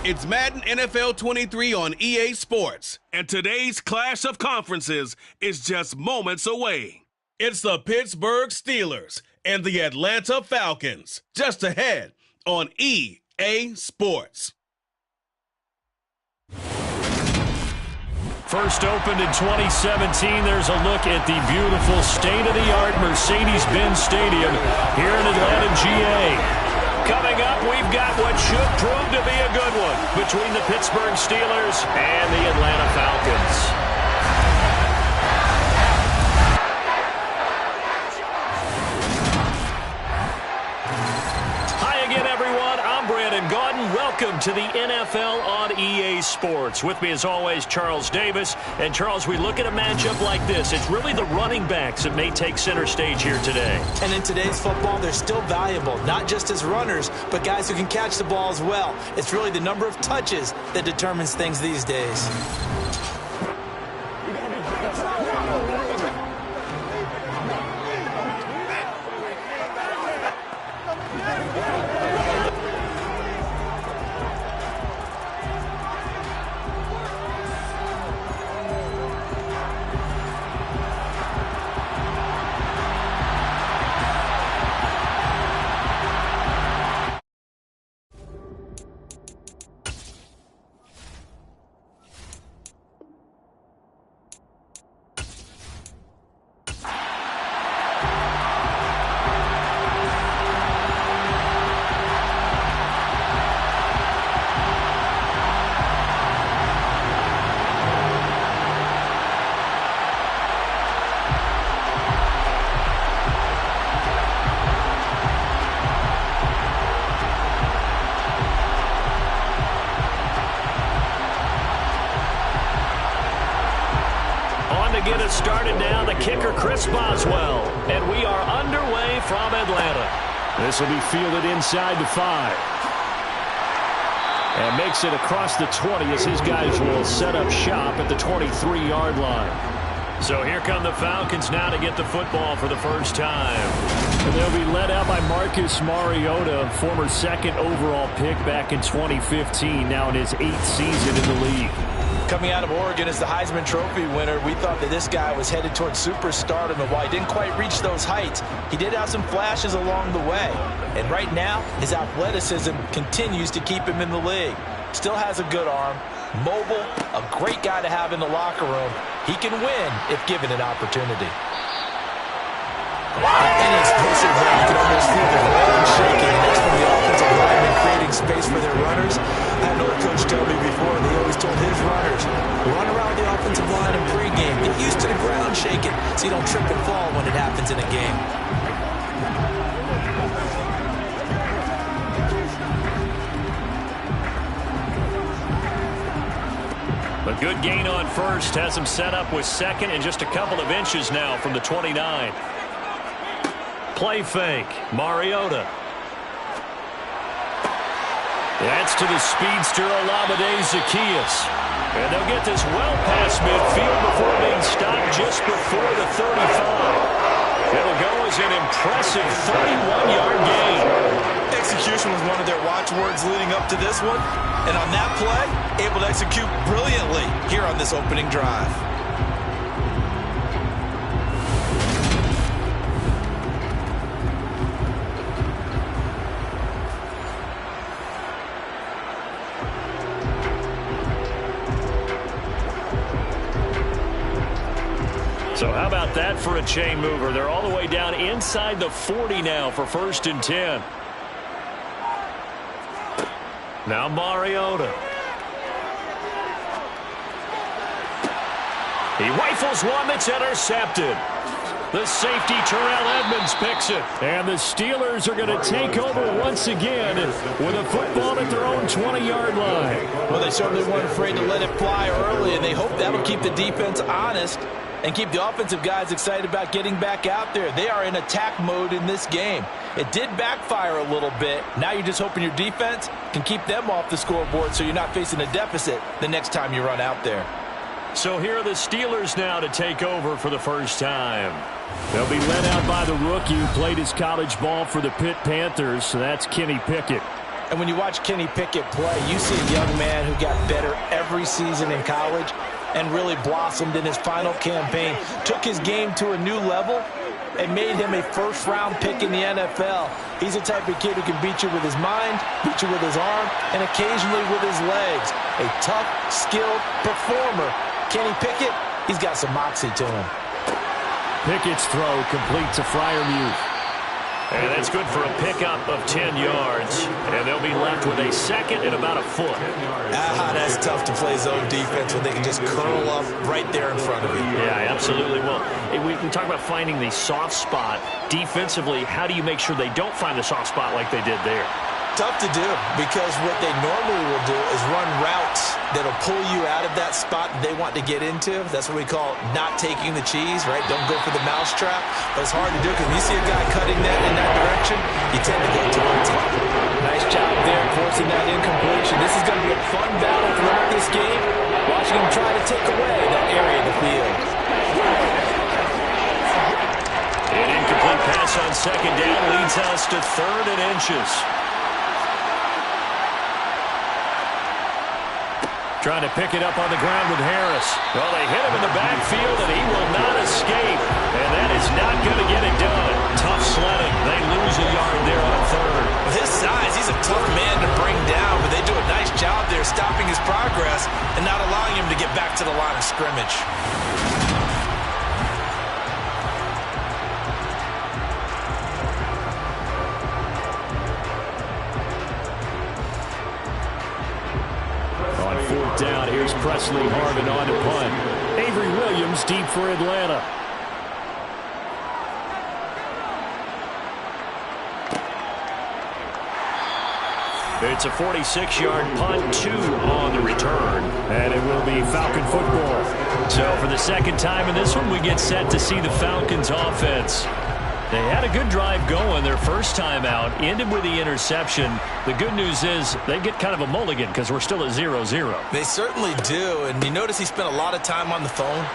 It's Madden NFL 23 on EA Sports, and today's clash of conferences is just moments away. It's the Pittsburgh Steelers and the Atlanta Falcons, just ahead on EA Sports. First opened in 2017, there's a look at the beautiful state-of-the-art Mercedes-Benz Stadium here in Atlanta, GA. Coming up, we've got what should prove to be a good one between the Pittsburgh Steelers and the Atlanta Falcons. Welcome to the NFL on EA Sports. With me, as always, Charles Davis. And, Charles, we look at a matchup like this. It's really the running backs that may take center stage here today. And in today's football, they're still valuable, not just as runners, but guys who can catch the ball as well. It's really the number of touches that determines things these days. Get us started now, the kicker Chris Boswell, and we are underway from Atlanta. This will be fielded inside the 5 and makes it across the 20 as his guys will set up shop at the 23-yard line. So here come the Falcons now to get the football for the first time. And they'll be led out by Marcus Mariota, former second overall pick back in 2015, now in his 8th season in the league. Coming out of Oregon as the Heisman Trophy winner, we thought that this guy was headed towards superstardom, and while he didn't quite reach those heights, he did have some flashes along the way. And right now, his athleticism continues to keep him in the league. Still has a good arm, mobile, a great guy to have in the locker room. He can win if given an opportunity. Any explosive run, you can almost feel the ground shaking. That's from the offensive linemen creating space for their runners. I had another coach tell me before, and he always told his runners, run around the offensive line in pregame. Get used to the ground shaking so you don't trip and fall when it happens in a game. A good gain on first has him set up with second and just a couple of inches now from the 29. Play fake, Mariota. That's to the speedster, Olamide Zaccheaus. And they'll get this well past midfield before being stopped just before the 35. It'll go as an impressive 31-yard gain. Execution was one of their watchwords leading up to this one. And on that play, able to execute brilliantly here on this opening drive. So how about that for a chain mover? They're all the way down inside the 40 now for 1st and 10. Now Mariota. He rifles one that's intercepted. The safety, Terrell Edmonds, picks it. And the Steelers are going to take over once again with a football at their own 20-yard line. Well, they certainly weren't afraid to let it fly early, and they hope that will keep the defense honest and keep the offensive guys excited about getting back out there. They are in attack mode in this game. It did backfire a little bit. Now you're just hoping your defense can keep them off the scoreboard so you're not facing a deficit the next time you run out there. So here are the Steelers now to take over for the first time. They'll be led out by the rookie who played his college ball for the Pitt Panthers, so that's Kenny Pickett. And when you watch Kenny Pickett play, you see a young man who got better every season in college and really blossomed in his final campaign, took his game to a new level, and made him a first-round pick in the NFL. He's the type of kid who can beat you with his mind, beat you with his arm, and occasionally with his legs. A tough, skilled performer. Kenny Pickett, he's got some moxie to him. Pickett's throw complete to Freiermuth. And that's good for a pickup of 10 yards. And they'll be left with a second and about a foot. That's tough to play zone defense when they can just curl up right there in front of you. Yeah, absolutely. Well, we talk about finding the soft spot. Defensively, how do you make sure they don't find the soft spot like they did there? Tough to do, because what they normally will do is run routes that'll pull you out of that spot they want to get into. That's what we call not taking the cheese, right? Don't go for the mousetrap. But it's hard to do because when you see a guy cutting that in that direction, you tend to go towards him. Nice job there forcing that incompletion. This is going to be a fun battle throughout this game, watching him try to take away that area of the field. An incomplete pass on second down leads us to 3rd and inches. Trying to pick it up on the ground with Harris. Well, they hit him in the backfield, and he will not escape. And that is not going to get it done. Tough sledding. They lose a yard there on 3rd. With his size, he's a tough man to bring down, but they do a nice job there stopping his progress and not allowing him to get back to the line of scrimmage. Down. Here's Presley Harvin on to punt. Avery Williams deep for Atlanta. It's a 46-yard punt, 2 on the return. And it will be Falcon football. So for the second time in this one, we get set to see the Falcons offense. They had a good drive going their first time out, ended with the interception. The good news is they get kind of a mulligan because we're still at 0-0. They certainly do, and you notice he spent a lot of time on the phone.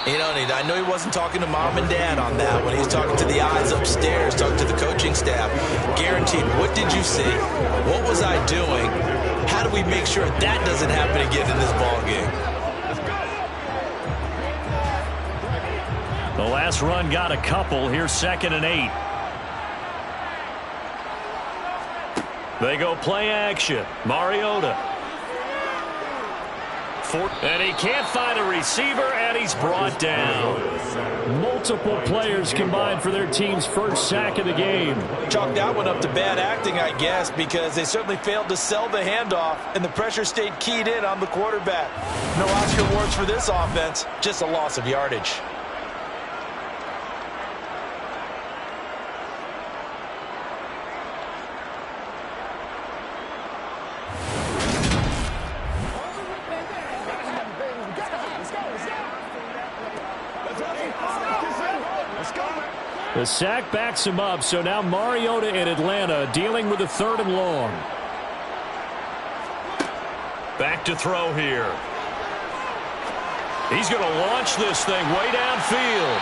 You know, I know he wasn't talking to mom and dad on that one. He was talking to the eyes upstairs, talking to the coaching staff. Guaranteed, what did you see? What was I doing? How do we make sure that doesn't happen again in this ball game? The last run got a couple. Here's 2nd and 8. They go play action. Mariota. And he can't find a receiver, and he's brought down. Multiple players combined for their team's first sack of the game. Chalk that one up to bad acting, I guess, because they certainly failed to sell the handoff, and the pressure stayed keyed in on the quarterback. No Oscar awards for this offense, just a loss of yardage. The sack backs him up, so now Mariota in Atlanta dealing with a 3rd and long. Back to throw here. He's going to launch this thing way downfield.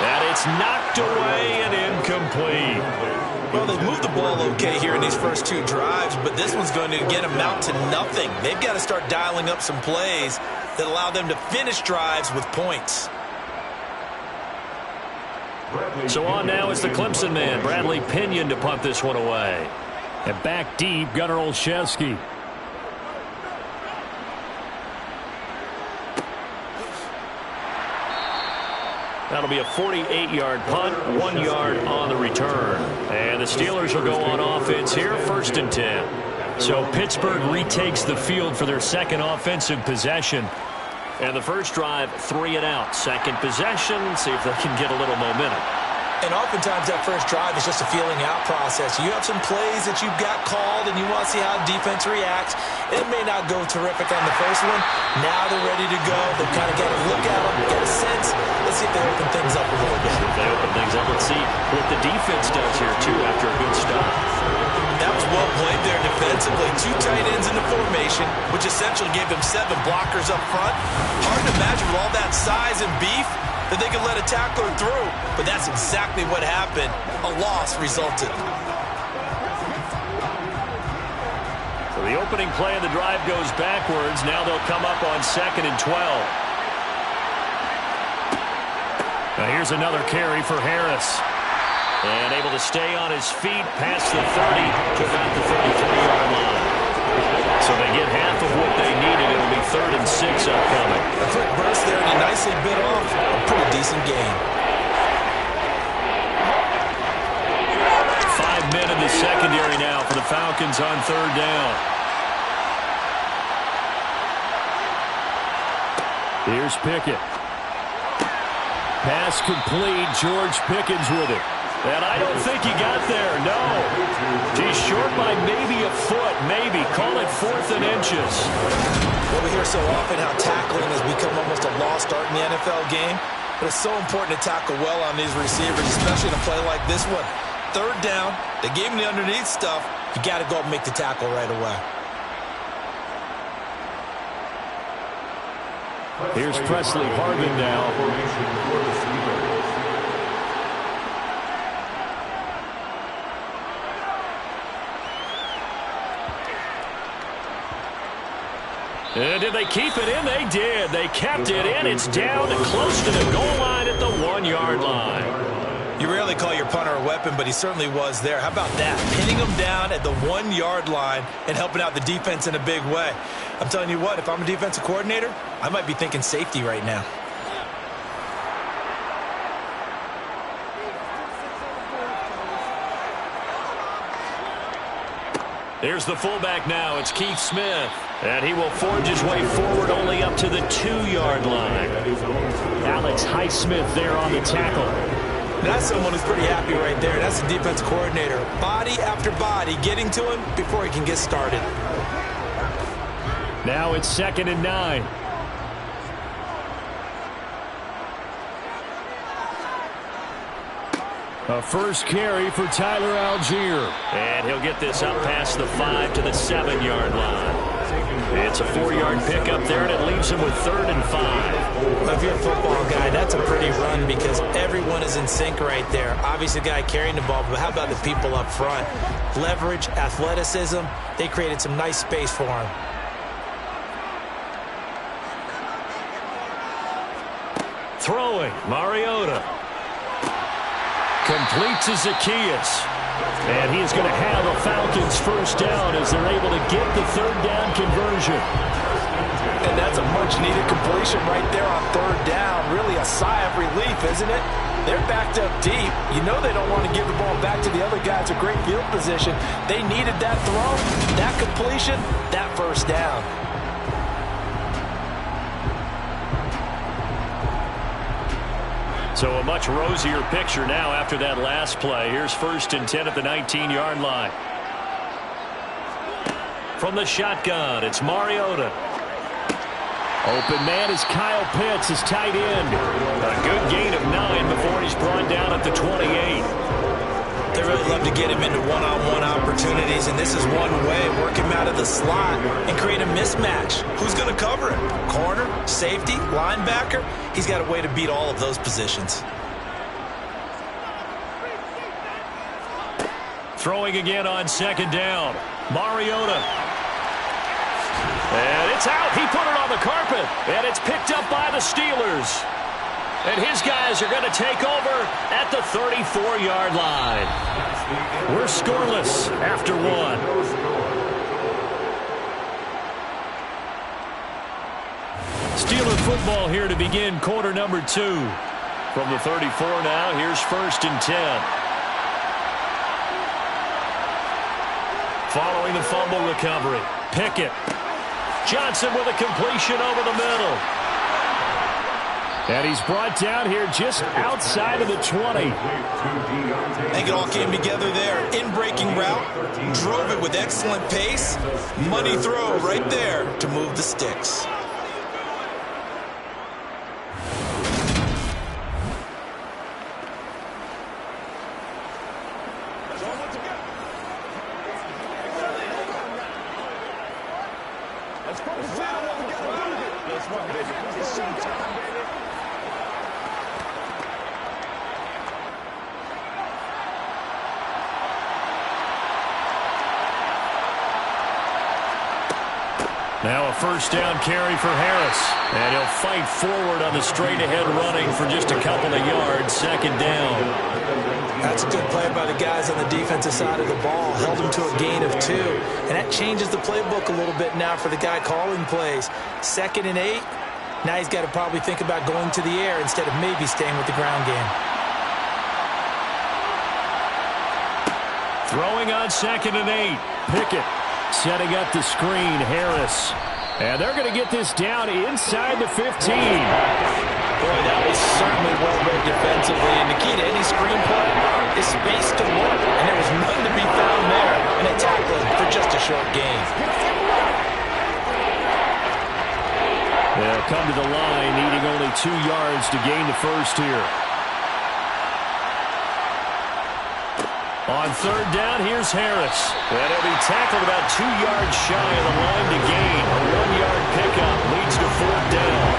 And it's knocked away and incomplete. Well, they've moved the ball okay here in these first 2 drives, but this one's going to get them out to nothing. They've got to start dialing up some plays that allow them to finish drives with points. So on now is the Clemson man, Bradley Pinion, to punt this one away. And back deep, Gunnar Olszewski. That'll be a 48-yard punt, 1 yard on the return. And the Steelers will go on offense here, 1st and 10. So Pittsburgh retakes the field for their second offensive possession. And the first drive, 3 and out. Second possession, see if they can get a little momentum. And oftentimes that first drive is just a feeling out process. You have some plays that you've got called and you want to see how defense reacts. It may not go terrific on the first one. Now they're ready to go. They've kind of got to look at them, get a sense. Let's see if they open things up a little bit. If they open things up, let's see what the defense does here, too, after a good start. That was well played there defensively. 2 tight ends in the formation, which essentially gave them 7 blockers up front. Hard to imagine with all that size and beef that they could let a tackler through, but that's exactly what happened. A loss resulted. The opening play of the drive goes backwards. Now they'll come up on 2nd and 12. Now here's another carry for Harris. And able to stay on his feet past the 30 to about the 33-yard line. So they get half of what they needed. It'll be 3rd and 6 upcoming. A quick burst there, and he nicely bit off a pretty decent gain. 5 men in the secondary now for the Falcons on 3rd down. Here's Pickett. Pass complete. George Pickens with it. And I don't think he got there, no. He's short by maybe a foot, maybe. Call it 4th and inches. Well, we hear so often how tackling has become almost a lost art in the NFL game. But it's so important to tackle well on these receivers, especially in a play like this one. 3rd down, they gave him the underneath stuff. You got to go up and make the tackle right away. Here's Presley Harvin now. And did they keep it in? They did. They kept it in. It's down close to the goal line at the 1-yard line. You rarely call your punter a weapon, but he certainly was there. How about that? Pinning him down at the 1-yard line and helping out the defense in a big way. I'm telling you what, if I'm a defensive coordinator, I might be thinking safety right now. Here's the fullback now. It's Keith Smith. And he will forge his way forward only up to the 2-yard line. Alex Highsmith there on the tackle. That's someone who's pretty happy right there. That's the defense coordinator. Body after body getting to him before he can get started. Now it's 2nd and 9. A first carry for Tyler Algier. And he'll get this up past the 5 to the 7-yard line. It's a 4-yard pickup there, and it leaves him with 3rd and 5. Well, if you're a football guy, that's a pretty run because everyone is in sync right there. Obviously, the guy carrying the ball, but how about the people up front? Leverage, athleticism, they created some nice space for him. Throwing, Mariota. Complete to Zacchaeus. And he is going to have a Falcons first down as they're able to get the 3rd down conversion. And that's a much-needed completion right there on 3rd down. Really a sigh of relief, isn't it? They're backed up deep. You know they don't want to give the ball back to the other guys. A great field position. They needed that throw, that completion, that first down. So a much rosier picture now after that last play. Here's 1st and 10 at the 19-yard line. From the shotgun, it's Mariota. Open man is Kyle Pitts, his tight end. A good gain of 9 before he's brought down at the 28. They really love to get him into one-on-one opportunities, and this is one way. Work him out of the slot and create a mismatch. Who's going to cover him? Corner, safety, linebacker? He's got a way to beat all of those positions. Throwing again on 2nd down. Mariota. And it's out. He put it on the carpet. And it's picked up by the Steelers. And his guys are going to take over at the 34-yard line. We're scoreless after 1. Steeler football here to begin quarter number 2. From the 34 now, here's 1st and 10. Following the fumble recovery, Pickett. Johnson with a completion over the middle. And he's brought down here just outside of the 20. I think it all came together there. In-breaking route, drove it with excellent pace. Money throw right there to move the sticks. Now a first down carry for Harris. And he'll fight forward on the straight-ahead running for just a couple of yards. Second down. That's a good play by the guys on the defensive side of the ball. Held him to a gain of 2. And that changes the playbook a little bit now for the guy calling plays. 2nd and 8. Now he's got to probably think about going to the air instead of maybe staying with the ground game. Throwing on 2nd and 8. Pickett setting up the screen. Harris. And they're going to get this down inside the 15. Boy, that was certainly well-read defensively. And the key to any screenplay is space to work. And there was none to be found there. And a tackle for just a short gain. They'll come to the line, needing only 2 yards to gain the first here. On 3rd down, here's Harris. And he'll be tackled about 2 yards shy of the line to gain. A 1-yard pickup leads to 4th down.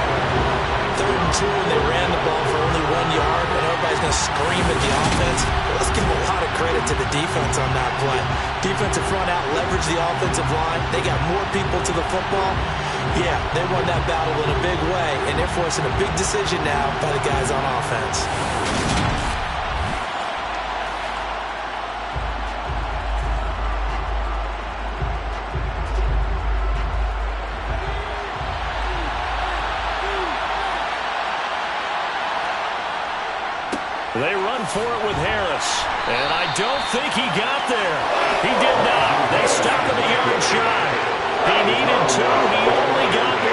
3rd and 2, and they ran the ball for only 1 yard, and everybody's going to scream at the offense. Let's give a lot of credit to the defense on that play. Defensive front out leveraged the offensive line. They got more people to the football. Yeah, they won that battle in a big way, and they're forcing a big decision now by the guys on offense. They run for it with Harris. And I don't think he got there. He did not. They stop him a yard shy. He needed 2. He only got 1.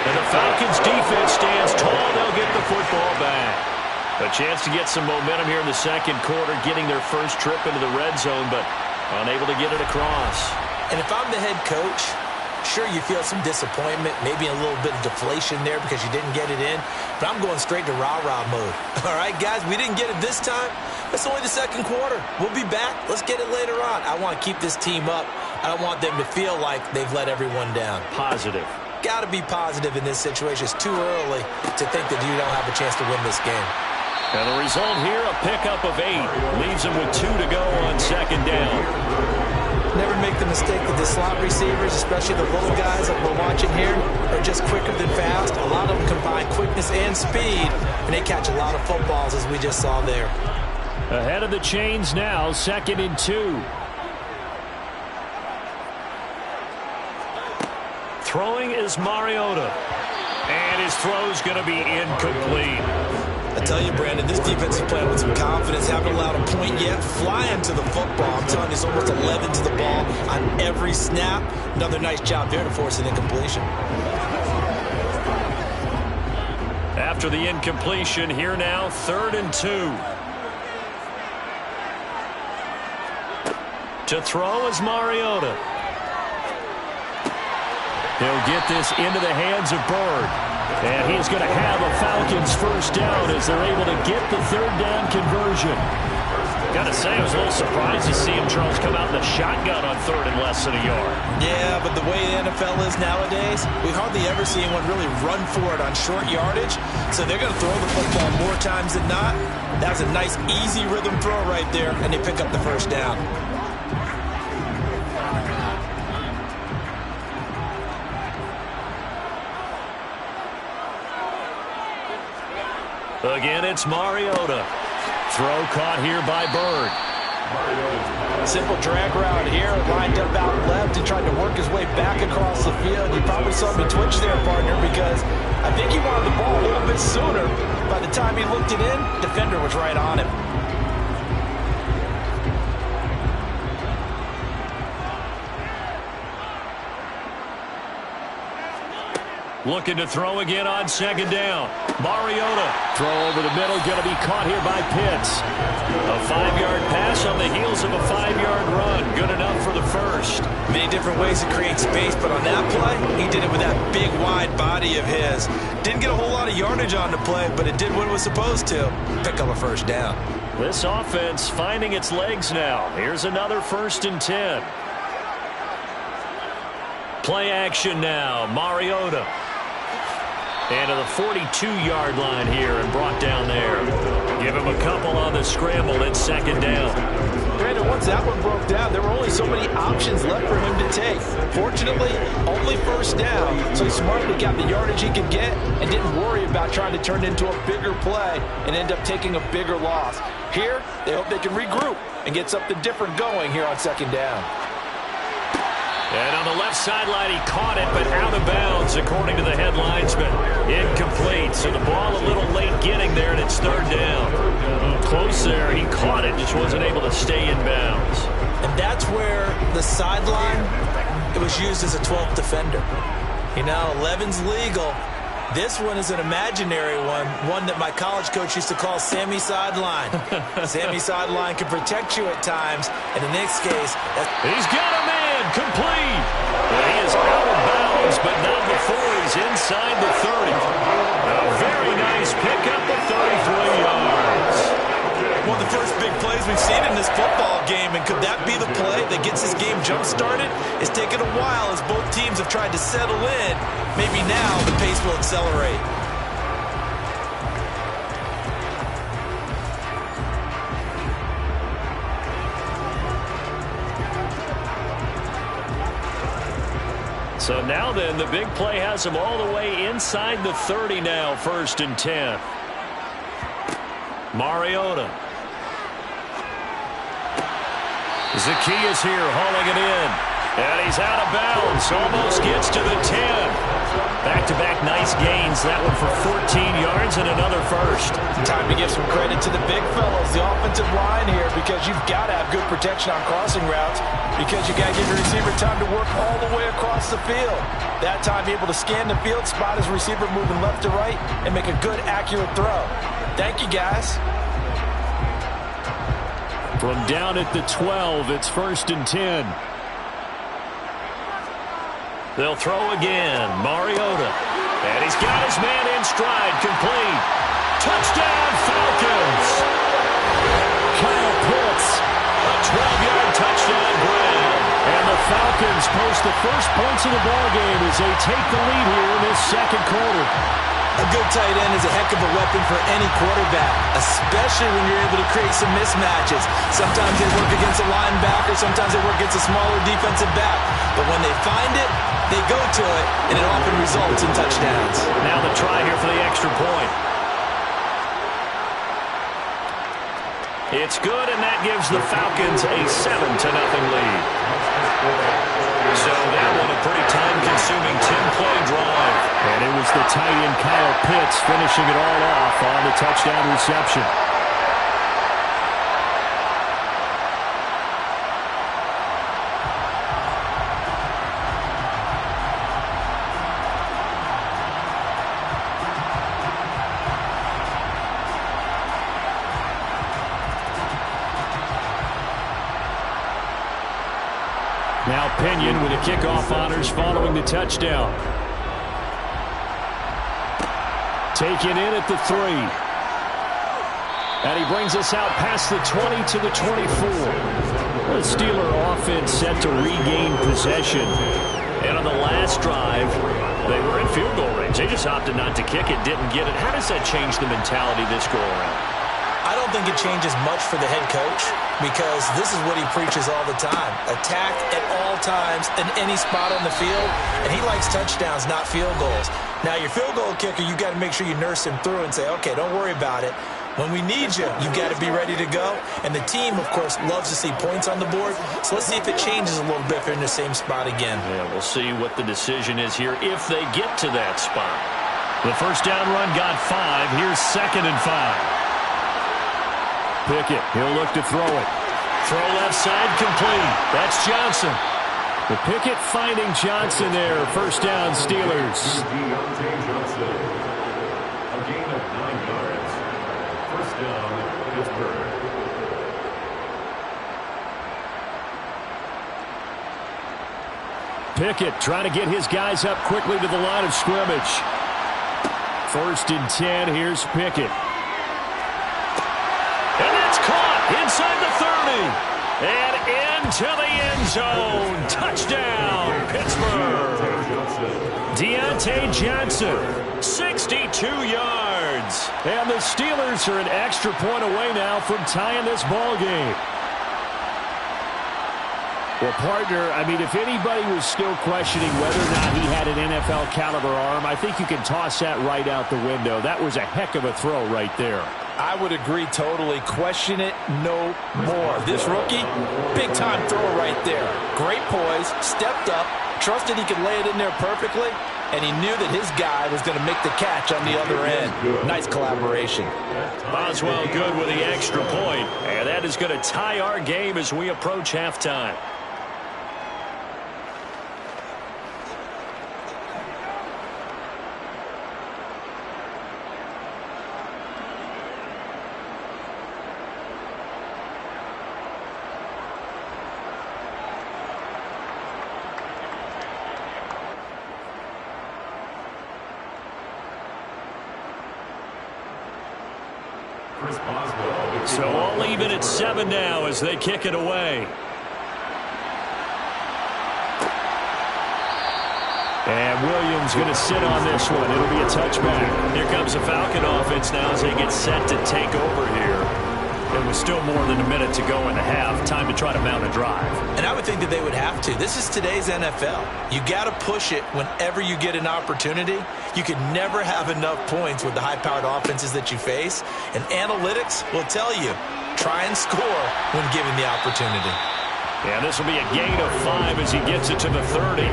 And the Falcons defense stands tall. They'll get the football back. A chance to get some momentum here in the 2nd quarter, getting their first trip into the red zone, but unable to get it across. And if I'm the head coach, sure, you feel some disappointment, maybe a little bit of deflation there because you didn't get it in, but I'm going straight to rah-rah mode. All right, guys, we didn't get it this time. It's only the 2nd quarter. We'll be back. Let's get it later on. I want to keep this team up. I don't want them to feel like they've let everyone down. Positive. Got to be positive in this situation. It's too early to think that you don't have a chance to win this game. And the result here, a pickup of 8. Leaves them with 2 to go on 2nd down. Never make the mistake that the slot receivers, especially the little guys that we're watching here, are just quicker than fast. A lot of them combine quickness and speed, and they catch a lot of footballs, as we just saw there. Ahead of the chains now, 2nd and 2. Throwing is Mariota. And his throw's going to be incomplete. I tell you, Brandon, this defense is playing with some confidence. Haven't allowed a point yet. Flying to the football. I'm telling you, it's almost 11 to the ball on every snap. Another nice job there to force an incompletion. After the incompletion, here now, 3rd and 2. To throw is Mariota. He'll get this into the hands of Bird. And he's going to have a Falcons first down as they're able to get the 3rd down conversion. Got to say, I was a little surprised to see him, Charles, come out in the shotgun on 3rd and less than a yard. Yeah, but the way the NFL is nowadays, we hardly ever see anyone really run for it on short yardage. So they're going to throw the football more times than not. That was a nice, easy rhythm throw right there, and they pick up the first down. Again, it's Mariota. Throw caught here by Bird. Simple drag route here, lined up out left and tried to work his way back across the field. You probably saw me twitch there, partner, because I think he wanted the ball a little bit sooner. By the time he looked it in, defender was right on him. Looking to throw again on 2nd down. Mariota. Throw over the middle, going to be caught here by Pitts. A 5-yard pass on the heels of a 5-yard run. Good enough for the first. Many different ways to create space, but on that play, he did it with that big, wide body of his. Didn't get a whole lot of yardage on the play, but it did what it was supposed to. Pick up a first down. This offense finding its legs now. Here's another 1st and 10. Play action now. Mariota. And to the 42-yard line here and brought down there. Give him a couple on the scramble. It's second down. Brandon, once that one broke down, there were only so many options left for him to take. Fortunately, only first down, so he smartly got the yardage he could get and didn't worry about trying to turn it into a bigger play and end up taking a bigger loss. Here, they hope they can regroup and get something different going here on second down. And on the left sideline, he caught it, but out of bounds, according to the head linesman. Incomplete, so the ball a little late getting there, and it's third down. Close there. He caught it, just wasn't able to stay in bounds. And that's where the sideline, it was used as a 12th defender. You know, 11's legal. This one is an imaginary one that my college coach used to call Sammy Sideline. Sammy Sideline can protect you at times, and in this case, he's got a man, complete. He is out of bounds, but not before he's inside the 30. A very nice pickup of 33 yards. One of the first big plays we've seen in this football game, and could that be the play that gets this game jump-started? It's taken a while as both teams have tried to settle in. Maybe now the pace will accelerate. So now then, the big play has him all the way inside the 30 now, 1st and 10. Mariota. Zacchaeus here hauling it in. And he's out of bounds. Almost gets to the 10. Back-to-back nice gains. That one for 14 yards and another first. Time to give some credit to the big fellas, the offensive line here, because you've got to have good protection on crossing routes, because you got to give your receiver time to work all the way across the field. That time, be able to scan the field, spot his receiver moving left to right, and make a good, accurate throw. Thank you, guys. From down at the 12, it's 1st and 10. They'll throw again. Mariota. And he's got his man in stride. Complete. Touchdown, Falcons. Kyle Pitts. A 12-yard touchdown grab. And the Falcons post the first points of the ballgame as they take the lead here in this second quarter. A good tight end is a heck of a weapon for any quarterback, especially when you're able to create some mismatches. Sometimes they work against a linebacker, sometimes they work against a smaller defensive back. But when they find it, they go to it, and it often results in touchdowns. Now the try here for the extra point. It's good, and that gives the Falcons a 7-0 lead. So that one a pretty time-consuming 10-play drive. And it was the tight end Kyle Pitts finishing it all off on the touchdown reception. Now Pinion with the kickoff honors following the touchdown. Taken in at the 3. And he brings us out past the 20 to the 24. The Steeler offense set to regain possession. And on the last drive, they were in field goal range. They just opted not to kick it, didn't get it. How does that change the mentality this go-around? I don't think it changes much for the head coach, because this is what he preaches all the time. Attack at all times in any spot on the field, and he likes touchdowns, not field goals. Now, your field goal kicker, you got to make sure you nurse him through and say, okay, don't worry about it. When we need you, you've got to be ready to go. And the team, of course, loves to see points on the board. So let's see if it changes a little bit if they're in the same spot again. Yeah, we'll see what the decision is here if they get to that spot. The first down run got 5. Here's 2nd and 5. Pickett, he'll look to throw it. Throw left side, complete. That's Johnson. The Pickett finding Johnson there. First down, Steelers. A gain of 9 yards. First down, Pittsburgh. Pickett trying to get his guys up quickly to the line of scrimmage. 1st and 10, here's Pickett. And that's caught inside the 30. And into the end zone. Touchdown, Pittsburgh. Deontay Johnson, 62 yards. And the Steelers are an extra point away now from tying this ball game. Well, partner, I mean, if anybody was still questioning whether or not he had an NFL caliber arm, I think you can toss that right out the window. That was a heck of a throw right there. I would agree totally. Question it no more. This rookie, big-time throw right there. Great poise, stepped up, trusted he could lay it in there perfectly, and he knew that his guy was going to make the catch on the other end. Nice collaboration. Boswell good with the extra point, and that is going to tie our game as we approach halftime. So all even at 7 now as they kick it away. And Williams going to sit on this one. It'll be a touchback. Here comes the Falcon offense now as they get set to take over here. It was still more than a minute to go in the half. Time to try to mount a drive. And I would think that they would have to. This is today's NFL. You got to push it whenever you get an opportunity. You can never have enough points with the high-powered offenses that you face. And analytics will tell you, try and score when given the opportunity. Yeah, this will be a gain of 5 as he gets it to the 30.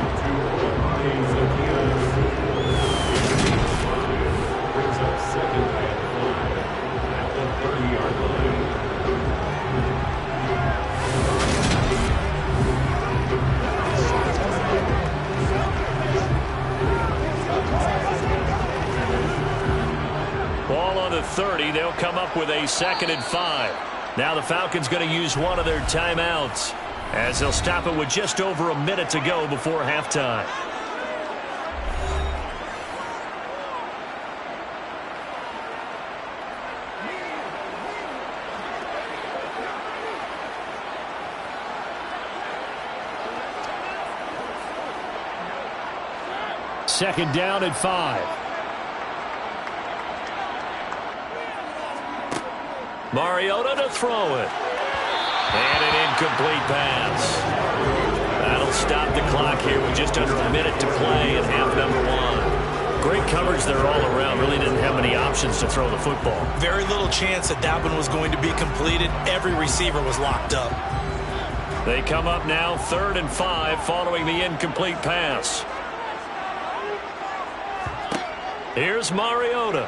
Ball on the 30. They'll come up with a 2nd and 5. Now the Falcons going to use one of their timeouts as they'll stop it with just over a minute to go before halftime. Second down and 5. Mariota to throw it. And an incomplete pass. That'll stop the clock here with just under a minute to play in half number 1. Great coverage there all around. Really didn't have many options to throw the football. Very little chance that that one was going to be completed. Every receiver was locked up. They come up now 3rd and 5 following the incomplete pass. Here's Mariota.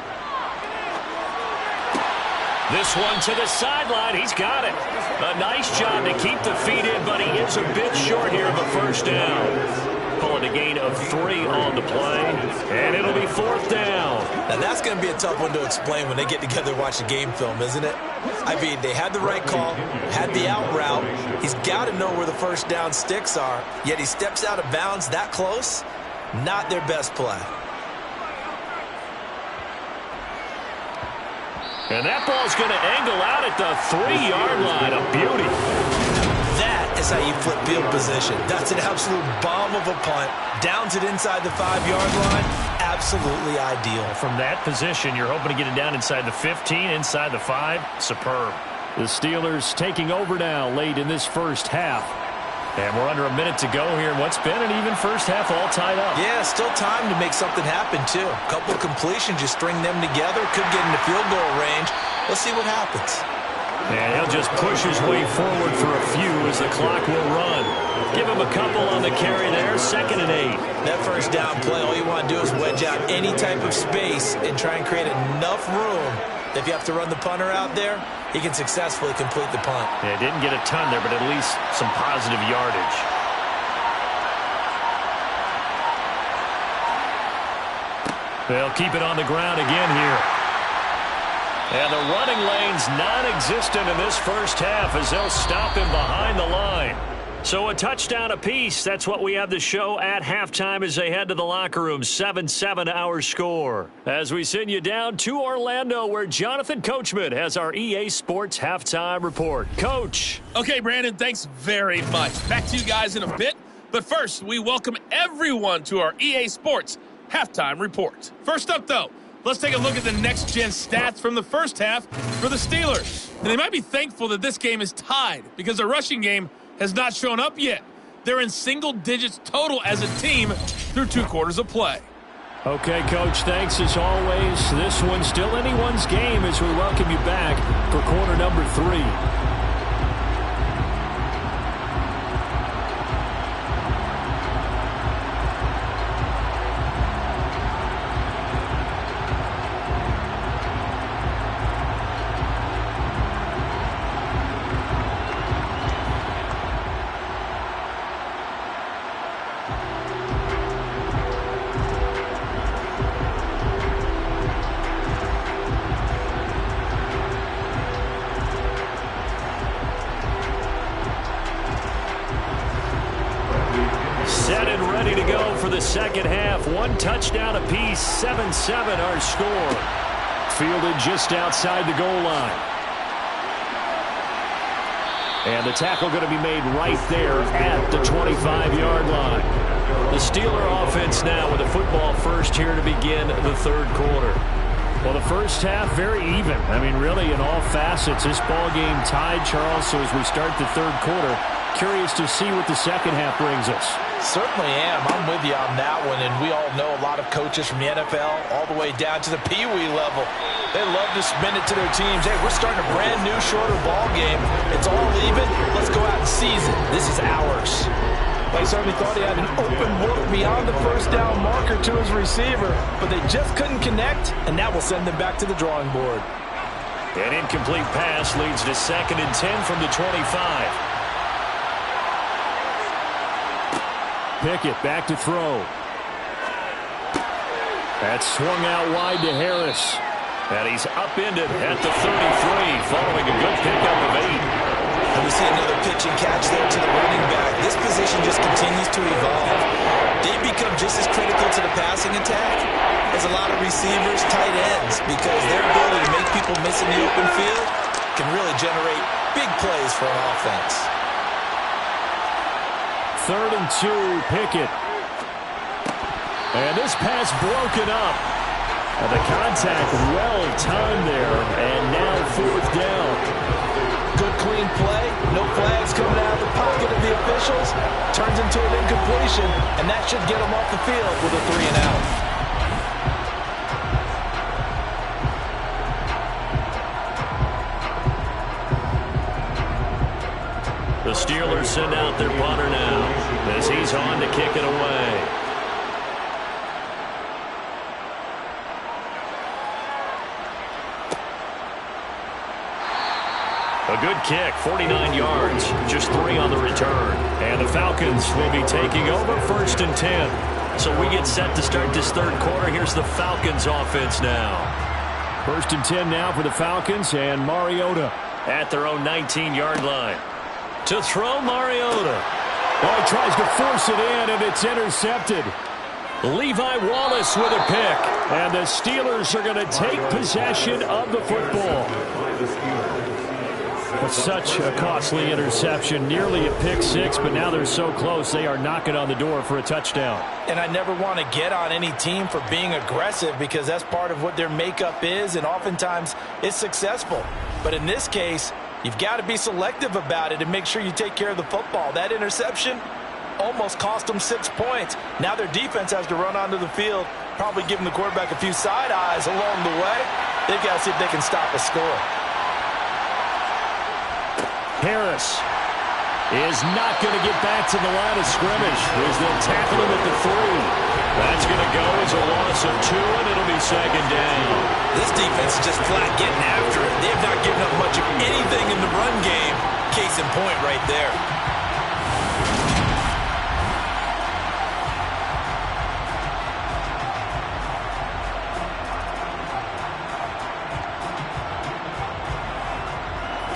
This one to the sideline. He's got it. A nice job to keep the feet in, but he is a bit short here of a first down. Call it a gain of 3 on the play, and it'll be 4th down. Now that's going to be a tough one to explain when they get together and watch the game film, isn't it? I mean, they had the right call, had the out route. He's got to know where the first down sticks are, yet he steps out of bounds that close. Not their best play. And that ball's going to angle out at the 3-yard line. A beauty. That is how you flip field position. That's an absolute bomb of a punt. Downs it inside the 5-yard line. Absolutely ideal. From that position, you're hoping to get it down inside the 15, inside the 5. Superb. The Steelers taking over now late in this first half. And we're under a minute to go here in what's been an even first half, all tied up. Yeah, still time to make something happen, too. A couple completions, you string them together, could get into field goal range. Let's see what happens. And he'll just push his way forward for a few as the clock will run. Give him a couple on the carry there, 2nd and 8. That first down play, all you want to do is wedge out any type of space and try and create enough room. If you have to run the punter out there, he can successfully complete the punt. Yeah, didn't get a ton there, but at least some positive yardage. They'll keep it on the ground again here. And the running lane's non-existent in this first half as they'll stop him behind the line. So a touchdown apiece. That's what we have to show at halftime as they head to the locker room. 7-7 our score. As we send you down to Orlando where Jonathan Coachman has our EA Sports halftime report. Coach. Okay, Brandon, thanks very much. Back to you guys in a bit. But first, we welcome everyone to our EA Sports halftime report. First up, though, let's take a look at the next-gen stats from the first half for the Steelers. And they might be thankful that this game is tied because the rushing game has not shown up yet. They're in single digits total as a team through 2 quarters of play. Okay, Coach, thanks as always. This one's still anyone's game as we welcome you back for quarter number 3. Set and ready to go for the second half. 1 touchdown apiece, 7-7 our score. Fielded just outside the goal line. And the tackle going to be made right there at the 25-yard line. The Steeler offense now with the football first here to begin the third quarter. Well, the first half, very even. I mean, really, in all facets, this ball game tied, Charles. So as we start the third quarter, curious to see what the second half brings us. Certainly am. I'm with you on that one, and we all know a lot of coaches from the NFL all the way down to the Pee-wee level. They love to spin it to their teams. Hey, we're starting a brand new, shorter ball game. It's all even. Let's go out and seize it. This is ours. They certainly thought he had an open look beyond the first down marker to his receiver, but they just couldn't connect, and that will send them back to the drawing board. An incomplete pass leads to 2nd and 10 from the 25. Pickett back to throw. That's swung out wide to Harris. And he's upended at the 33 following a good pickup of 8. And we see another pitch and catch there to the running back. This position just continues to evolve. They become just as critical to the passing attack as a lot of receivers, tight ends, because their ability to make people miss in the open field can really generate big plays for an offense. 3rd and 2, Pickett. And this pass broken up. And the contact well timed there. And now 4th down. Good clean play. No flags coming out of the pocket of the officials. Turns into an incompletion. And that should get them off the field with a 3 and out. The Steelers send out their punter now as he's on to kick it away. A good kick, 49 yards, just 3 on the return. And the Falcons will be taking over 1st and 10. So we get set to start this third quarter. Here's the Falcons offense now. 1st and 10 now for the Falcons, and Mariota at their own 19-yard line. To throw, Mariota. Oh, he tries to force it in, and it's intercepted. Levi Wallace with a pick. And the Steelers are going to take possession of the football. But such a costly interception. Nearly a pick 6, but now they're so close they are knocking on the door for a touchdown. And I never want to get on any team for being aggressive because that's part of what their makeup is, and oftentimes it's successful. But in this case, you've got to be selective about it and make sure you take care of the football. That interception almost cost them 6 points. Now their defense has to run onto the field, probably giving the quarterback a few side eyes along the way. They've got to see if they can stop a score. Harris is not going to get back to the line of scrimmage as they'll tackle him at the 3. That's going to go as a loss of 2, and it'll be 2nd down. This defense is just flat getting after it. They have not given up much of anything in the run game. Case in point right there.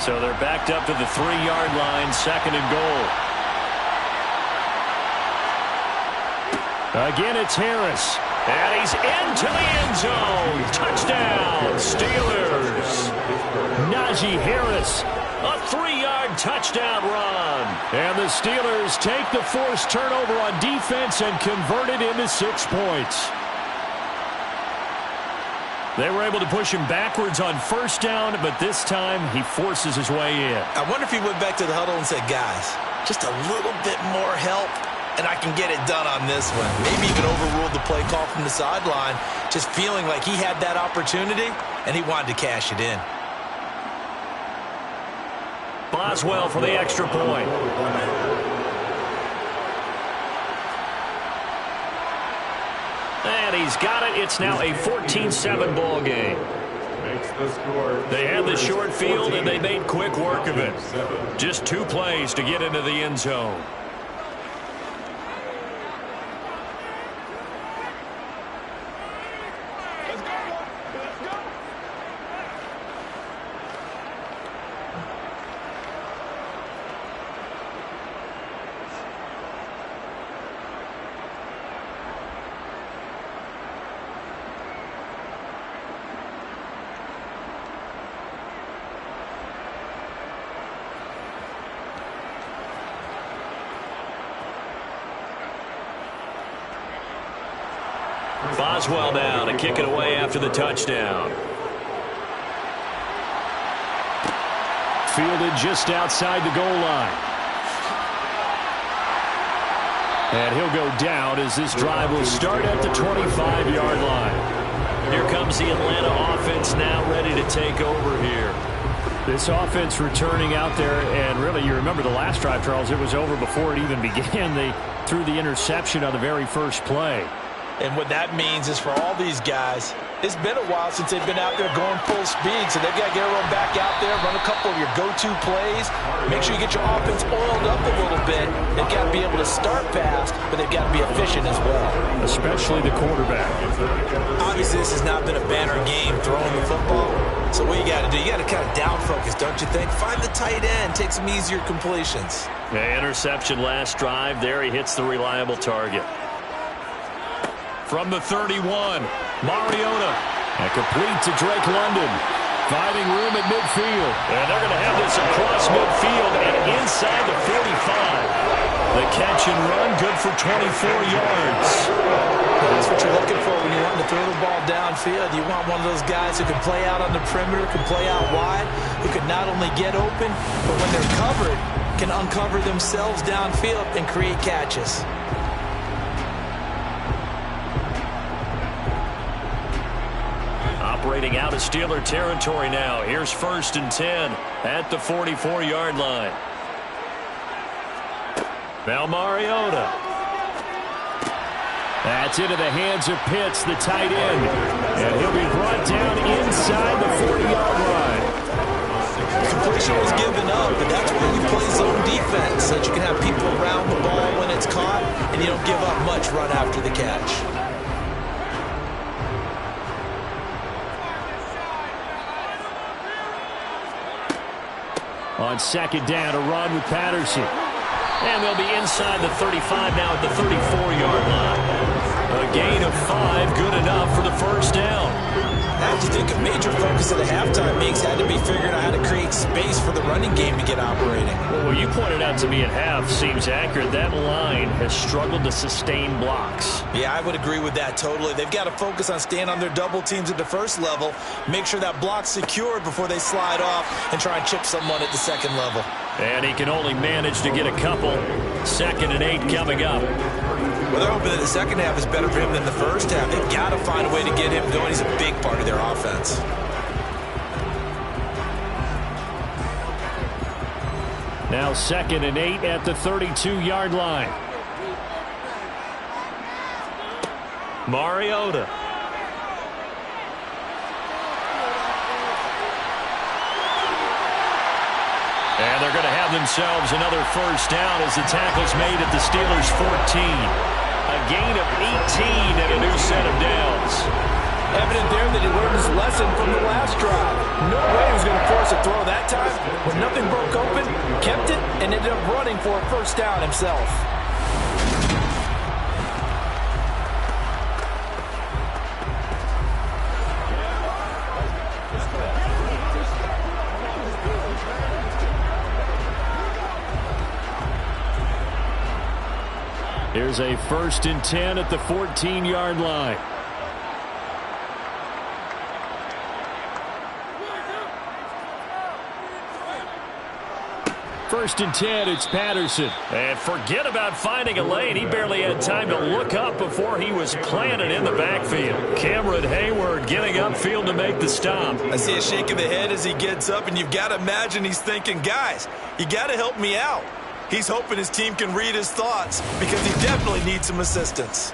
So they're backed up to the 3-yard line, 2nd and goal. Again, it's Harris. And he's into the end zone. Touchdown, Steelers. Najee Harris, a 3-yard touchdown run. And the Steelers take the forced turnover on defense and convert it into 6 points. They were able to push him backwards on first down, but this time he forces his way in. I wonder if he went back to the huddle and said, guys, just a little bit more help, and I can get it done on this one. Maybe even overruled the play call from the sideline, just feeling like he had that opportunity, and he wanted to cash it in. Boswell for the extra point. And he's got it. It's now a 14-7 ball game. They had the short field, and they made quick work of it. Just 2 plays to get into the end zone. Boswell now to kick it away after the touchdown. Fielded just outside the goal line. And he'll go down as this drive will start at the 25-yard line. Here comes the Atlanta offense now ready to take over here. This offense returning out there, and really you remember the last drive, Charles, it was over before it even began. They threw the interception on the very first play. And what that means is for all these guys, it's been a while since they've been out there going full speed, so they've got to get everyone back out there, run a couple of your go-to plays, make sure you get your offense oiled up a little bit. They've got to be able to start fast, but they've got to be efficient as well. Especially the quarterback. Obviously, this has not been a banner game throwing the football, so what you got to do, you got to kind of down focus, don't you think? Find the tight end, take some easier completions. Yeah, interception last drive. There he hits the reliable target. From the 31, Mariota. And complete to Drake London. Finding room at midfield. And they're going to have this across midfield and inside the 45. The catch and run, good for 24 yards. That's what you're looking for when you want to throw the ball downfield. You want one of those guys who can play out on the perimeter, can play out wide, who can not only get open, but when they're covered, can uncover themselves downfield and create catches. Operating out of Steeler territory now. Here's 1st and 10 at the 44-yard line. Now Mariota. That's into the hands of Pitts, the tight end. And he'll be brought down inside the 40-yard line. Completion was given up, but that's where you play zone defense, so that you can have people around the ball when it's caught, and you don't give up much run after the catch. On 2nd down, a run with Patterson. And they'll be inside the 35 now at the 34-yard line. A gain of 5, good enough for the 1st down. I have to think a major focus of the halftime meetings had to be figuring out how to create space for the running game to get operating. Well, what you pointed out to me at half seems accurate. That line has struggled to sustain blocks. Yeah, I would agree with that totally. They've got to focus on staying on their double teams at the first level, make sure that block's secured before they slide off and try and chip someone at the second level. And he can only manage to get a couple. 2nd and 8 coming up. Well, they're hoping that the second half is better for him than the first half. They've got to find a way to get him going. He's a big part of their offense. Now 2nd and 8 at the 32-yard line. Mariota. And they're going to have themselves another 1st down as the tackle's made at the Steelers' 14. A gain of 18 and a new set of downs. Evident there that he learned his lesson from the last drive. No way he was going to force a throw that time. When nothing broke open, kept it, and ended up running for a 1st down himself. Here's a 1st and 10 at the 14-yard line. First and 10, it's Patterson. And forget about finding a lane. He barely had time to look up before he was planted in the backfield. Cameron Hayward getting upfield to make the stop. I see a shake of the head as he gets up, and you've got to imagine he's thinking, guys, you got to help me out. He's hoping his team can read his thoughts because he definitely needs some assistance.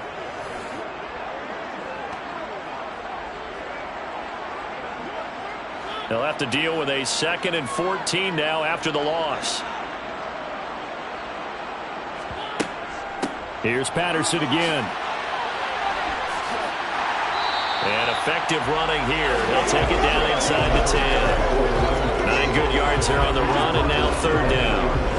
They'll have to deal with a 2nd and 14 now after the loss. Here's Patterson again. And effective running here. He'll take it down inside the 10. 9 good yards there on the run, and now 3rd down.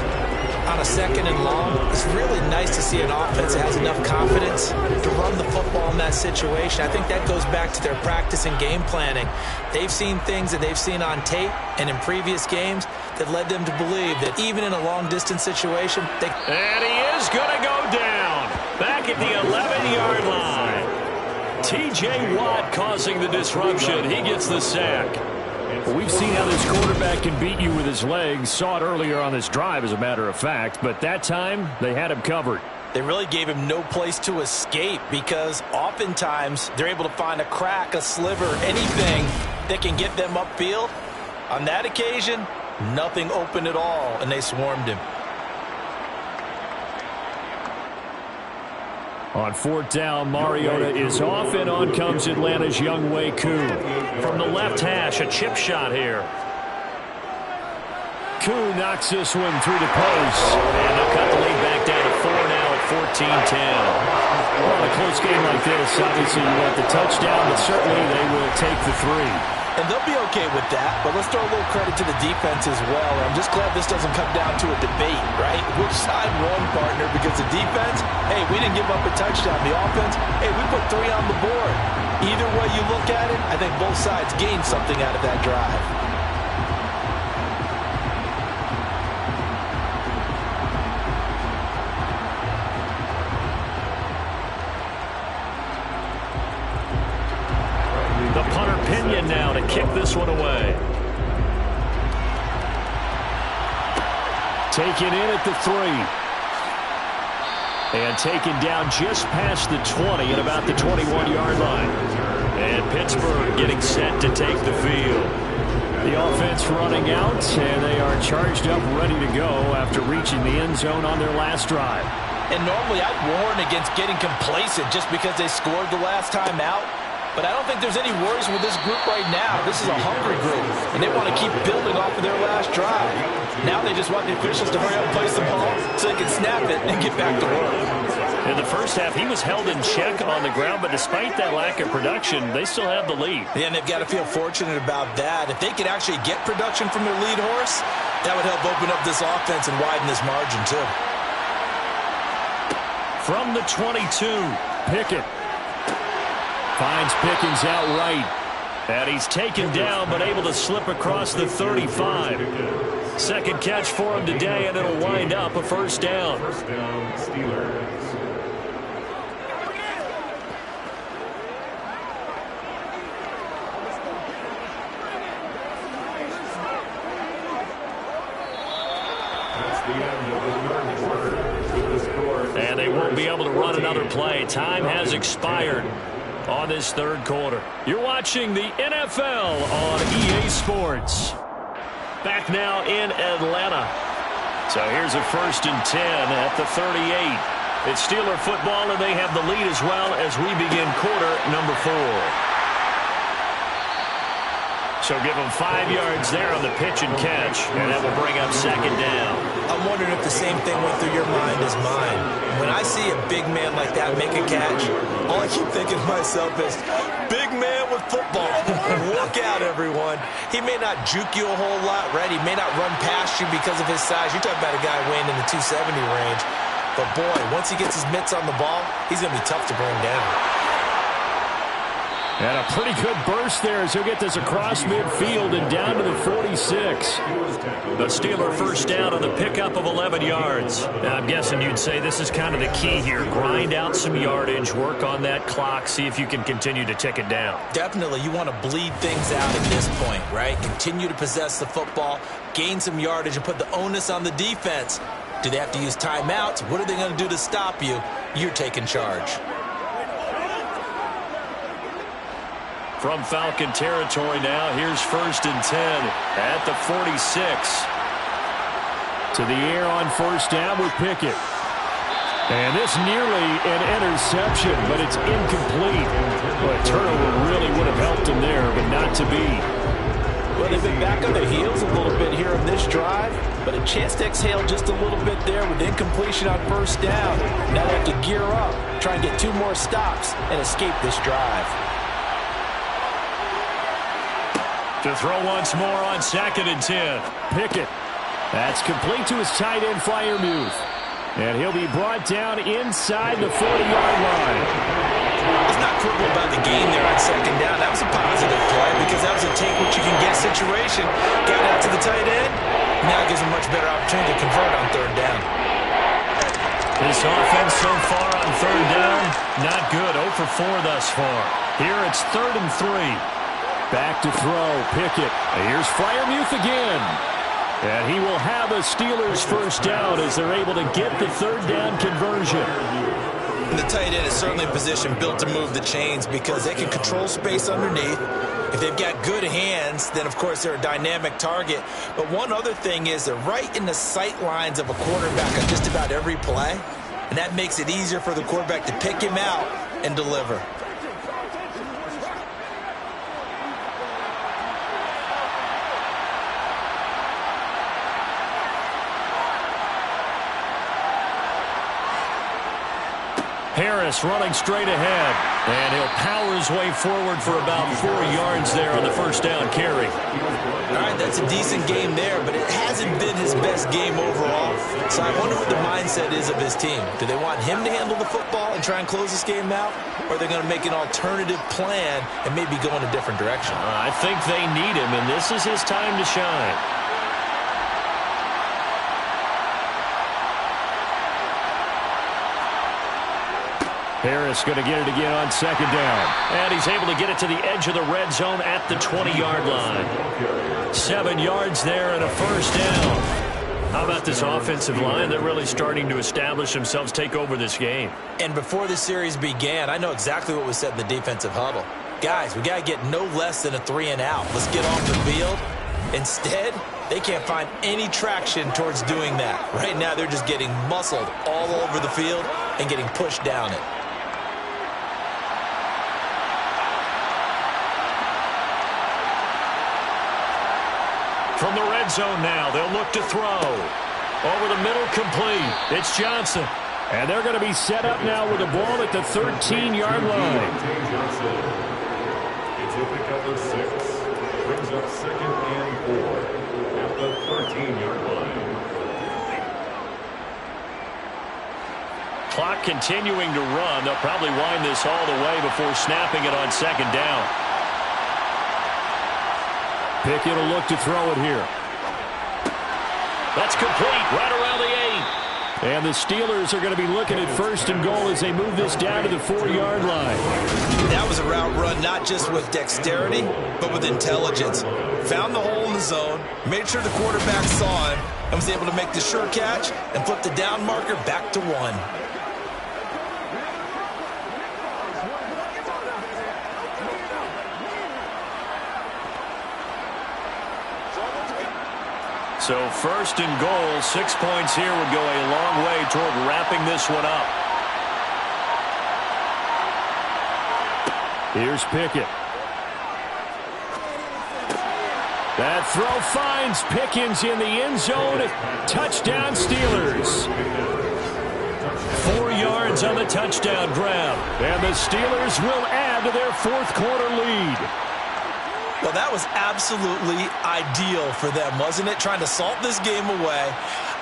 On a 2nd and long, it's really nice to see an offense that has enough confidence to run the football in that situation. I think that goes back to their practice and game planning. They've seen things that they've seen on tape and in previous games that led them to believe that even in a long-distance situation, they... And he is going to go down back at the 11-yard line. T.J. Watt causing the disruption. He gets the sack. Well, we've seen how this quarterback can beat you with his legs. Saw it earlier on this drive, as a matter of fact. But that time, they had him covered. They really gave him no place to escape because oftentimes they're able to find a crack, a sliver, anything that can get them upfield. On that occasion, nothing open at all, and they swarmed him. On 4th down, Mariota is off, and on comes Atlanta's Younghoe Koo. From the left hash, a chip shot here. Koo knocks this one through the post. And they'll cut the lead back down to 4 now at 14-10. Well, a close game like this, obviously you want the touchdown, but certainly they will take the 3. And they'll be okay with that, but let's throw a little credit to the defense as well. I'm just glad this doesn't come down to a debate, right? Which side won, partner? Because the defense, hey, we didn't give up a touchdown. The offense, hey, we put 3 on the board. Either way you look at it, I think both sides gained something out of that drive. The punter Pinion now to kick this one away. Taken in at the 3. And taken down just past the 20 at about the 21-yard line. And Pittsburgh getting set to take the field. The offense running out, and they are charged up, ready to go after reaching the end zone on their last drive. And normally I'd warn against getting complacent just because they scored the last time out. But I don't think there's any worries with this group right now. This is a hungry group, and they want to keep building off of their last drive. Now they just want the officials to hurry up and place the ball so they can snap it and get back to work. In the first half, he was held in check on the ground, but despite that lack of production, they still have the lead. Yeah, and they've got to feel fortunate about that. If they could actually get production from their lead horse, that would help open up this offense and widen this margin, too. From the 22, Pickett. Finds Pickens out right. And he's taken down, but able to slip across the 35. Second catch for him today, and it'll wind up a 1st down. First down, Steelers. That's the end of the 3rd quarter. The score. And they won't be able to run another play. Time has expired on this 3rd quarter. You're watching the NFL on EA Sports. Back now in Atlanta. So here's a 1st and 10 at the 38. It's Steeler football, and they have the lead as well as we begin quarter number 4. So give them 5 yards there on the pitch and catch, and that will bring up 2nd down. I'm wondering if the same thing went through your mind as mine. When I see a big man like that make a catch, all I keep thinking to myself is, big man with football. Look out, everyone. He may not juke you a whole lot, right? He may not run past you because of his size. You're talking about a guy weighing in the 270 range. But, boy, once he gets his mitts on the ball, he's going to be tough to bring down. And a pretty good burst there as he'll get this across midfield and down to the 46. The Steeler first down on the pickup of 11 yards. Now, I'm guessing you'd say this is kind of the key here. Grind out some yardage, work on that clock, see if you can continue to tick it down. Definitely, you want to bleed things out at this point, right? Continue to possess the football, gain some yardage, and put the onus on the defense. Do they have to use timeouts? What are they going to do to stop you? You're taking charge. From Falcon territory now, here's 1st and 10 at the 46. To the air on first down with Pickett. And this nearly an interception, but it's incomplete. But a turnover really would have helped him there, but not to be. Well, they've been back on their heels a little bit here on this drive, but a chance to exhale just a little bit there with incompletion on first down. Now they have to gear up, try and get 2 more stops, and escape this drive. To throw once more on 2nd and 10. Pickett. That's complete to his tight end Freiermuth. And he'll be brought down inside the 40-yard line. Let's not quibble about the game there on 2nd down. That was a positive play because that was a take-what-you-can-get situation. Got out to the tight end. Now it gives him a much better opportunity to convert on 3rd down. This offense so far on 3rd down, not good. 0 for 4 thus far. Here it's 3rd and 3. Back to throw, Pickett. Here's Freiermuth again. And he will have a Steelers first down as they're able to get the 3rd down conversion. The tight end is certainly a position built to move the chains because they can control space underneath. If they've got good hands, then of course they're a dynamic target. But one other thing is they're right in the sight lines of a quarterback on just about every play. And that makes it easier for the quarterback to pick him out and deliver. Harris running straight ahead. And he'll power his way forward for about 4 yards there on the first down carry. All right, that's a decent game there, but it hasn't been his best game overall. So I wonder what the mindset is of his team. Do they want him to handle the football and try and close this game out? Or are they going to make an alternative plan and maybe go in a different direction? I think they need him, and this is his time to shine. Harris going to get it again on 2nd down. And he's able to get it to the edge of the red zone at the 20-yard line. 7 yards there and a first down. How about this offensive line? They're really starting to establish themselves, take over this game. And before the series began, I know exactly what was said in the defensive huddle. Guys, we got to get no less than a 3 and out. Let's get off the field. Instead, they can't find any traction towards doing that. Right now, they're just getting muscled all over the field and getting pushed down it. From the red zone now, they'll look to throw. Over the middle, complete. It's Johnson. And they're going to be set up now with the ball at the 13-yard line. It's a pickup of 6. Brings up 2nd and 4 at the 13-yard line. Clock continuing to run. They'll probably wind this all the way before snapping it on 2nd down. Pickett will look to throw it here. That's complete right around the 8. And the Steelers are going to be looking at 1st and goal as they move this down to the 4-yard line. That was a route run not just with dexterity, but with intelligence. Found the hole in the zone, made sure the quarterback saw him, and was able to make the sure catch and flip the down marker back to 1. So 1st and goal, 6 points here would go a long way toward wrapping this one up. Here's Pickett. That throw finds Pickens in the end zone. Touchdown Steelers. 4 yards on the touchdown grab. And the Steelers will add to their 4th quarter lead. Well, that was absolutely ideal for them, wasn't it? Trying to salt this game away.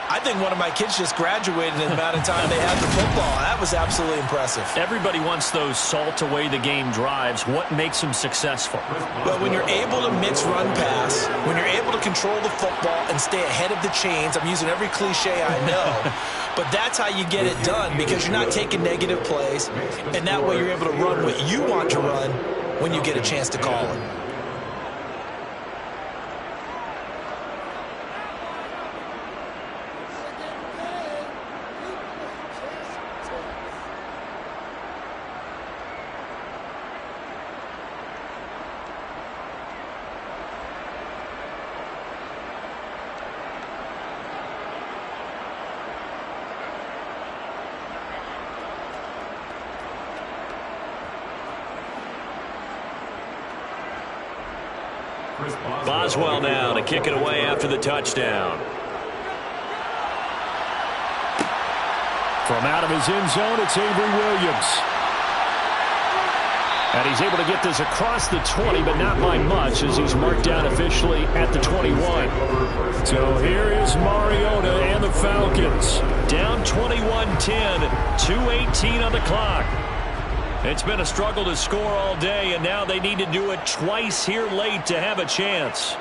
I think one of my kids just graduated in the amount of time they had the football. That was absolutely impressive. Everybody wants those salt-away-the-game drives. What makes them successful? Well, when you're able to mix run-pass, when you're able to control the football and stay ahead of the chains, I'm using every cliche I know, but that's how you get it done because you're not taking negative plays, and that way you're able to run what you want to run when you get a chance to call it. Boswell now to kick it away after the touchdown. From out of his end zone, it's Avery Williams. And he's able to get this across the 20, but not by much as he's marked down officially at the 21. So here is Mariota and the Falcons. Down 21-10, 2:18 on the clock. It's been a struggle to score all day, and now they need to do it twice here late to have a chance.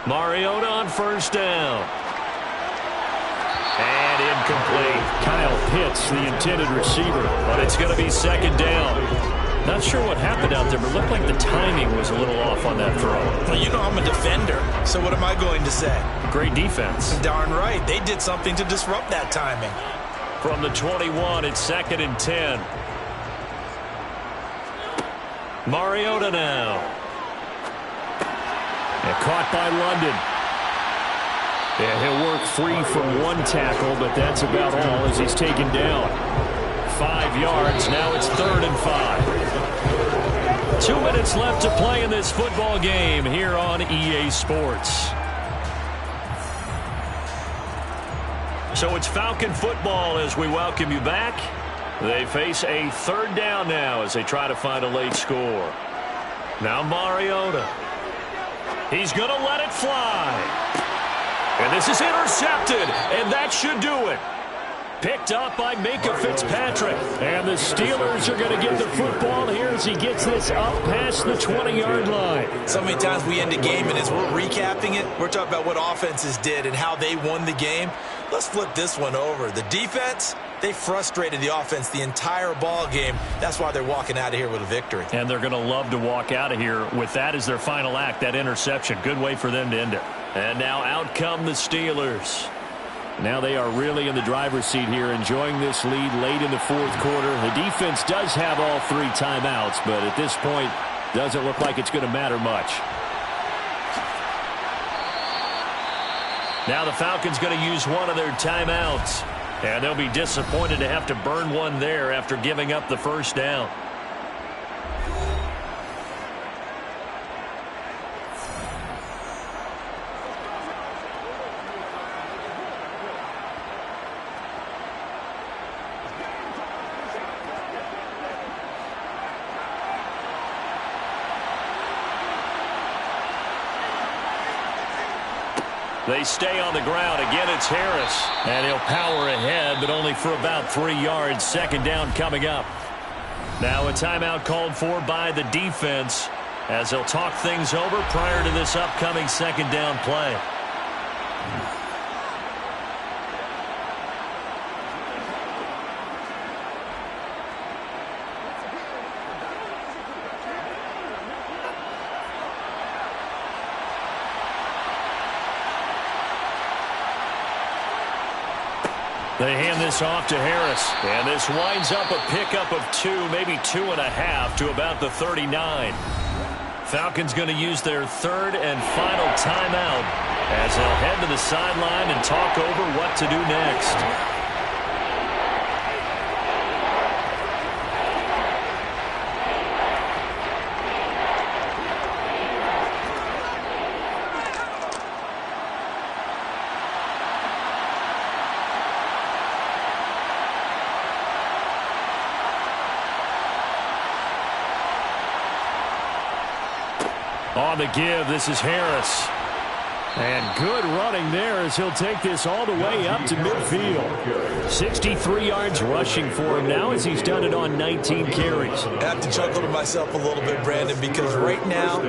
Mariota on first down. And incomplete. Kyle Pitts, the intended receiver. But it's going to be second down. Not sure what happened out there, but it looked like the timing was a little off on that throw. Well, you know I'm a defender, so what am I going to say? Great defense. Darn right. They did something to disrupt that timing. From the 21, it's second and 10. Mariota now. And caught by London. Yeah, he'll work free from one tackle, but that's about all as he's taken down. 5 yards. Now it's 3rd and 5. 2 minutes left to play in this football game here on EA Sports. So it's Falcon football as we welcome you back. They face a 3rd down now as they try to find a late score. Now Mariota. He's going to let it fly. And this is intercepted, and that should do it. Picked up by Minka Fitzpatrick. And the Steelers are going to get the football here as he gets this up past the 20-yard line. So many times we end a game, and as we're recapping it, we're talking about what offenses did and how they won the game. Let's flip this one over. The defense, they frustrated the offense the entire ball game. That's why they're walking out of here with a victory. And they're going to love to walk out of here with that as their final act, that interception. Good way for them to end it. And now out come the Steelers. Now they are really in the driver's seat here, enjoying this lead late in the 4th quarter. The defense does have all 3 timeouts, but at this point, doesn't look like it's going to matter much. Now the Falcons going to use one of their timeouts. And they'll be disappointed to have to burn one there after giving up the first down. They stay on the ground. Again, it's Harris. And he'll power ahead, but only for about 3 yards. Second down coming up. Now a timeout called for by the defense as they'll talk things over prior to this upcoming second down play. They hand this off to Harris. And this winds up a pickup of 2, maybe 2.5 to about the 39. Falcons going to use their 3rd and final timeout as they'll head to the sideline and talk over what to do next. On the give, this is Harris. And good running there as he'll take this all the way up to midfield. 63 yards rushing for him now as he's done it on 19 carries. I have to chuckle to myself a little bit, Brandon, because right now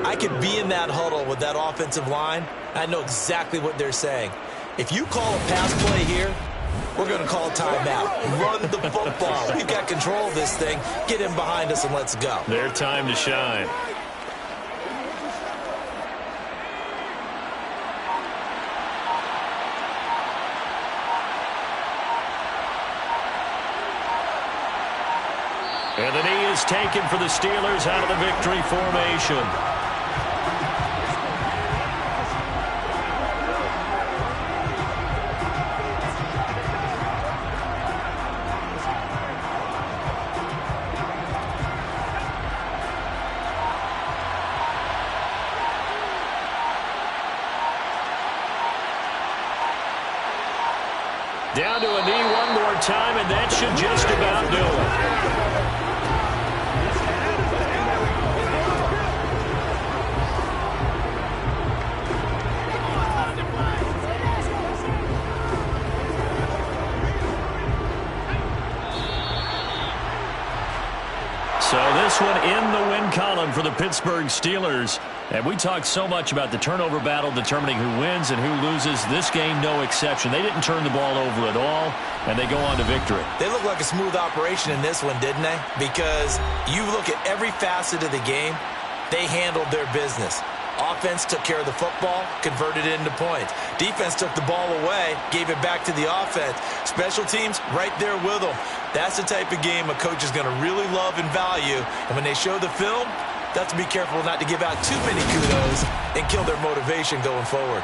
I could be in that huddle with that offensive line. I know exactly what they're saying. If you call a pass play here, we're going to call timeout. Run the football. We've got control of this thing. Get in behind us and let's go. Their time to shine. And the knee is taken for the Steelers out of the victory formation. Down to a knee one more time, and that should just about do it. So this one in the win column for the Pittsburgh Steelers. And we talked so much about the turnover battle determining who wins and who loses. This game, no exception. They didn't turn the ball over at all, and they go on to victory. They look like a smooth operation in this one, didn't they? Because you look at every facet of the game, they handled their business. Offense took care of the football, converted it into points. Defense took the ball away, gave it back to the offense. Special teams, right there with them. That's the type of game a coach is going to really love and value. And when they show the film, they have to be careful not to give out too many kudos and kill their motivation going forward.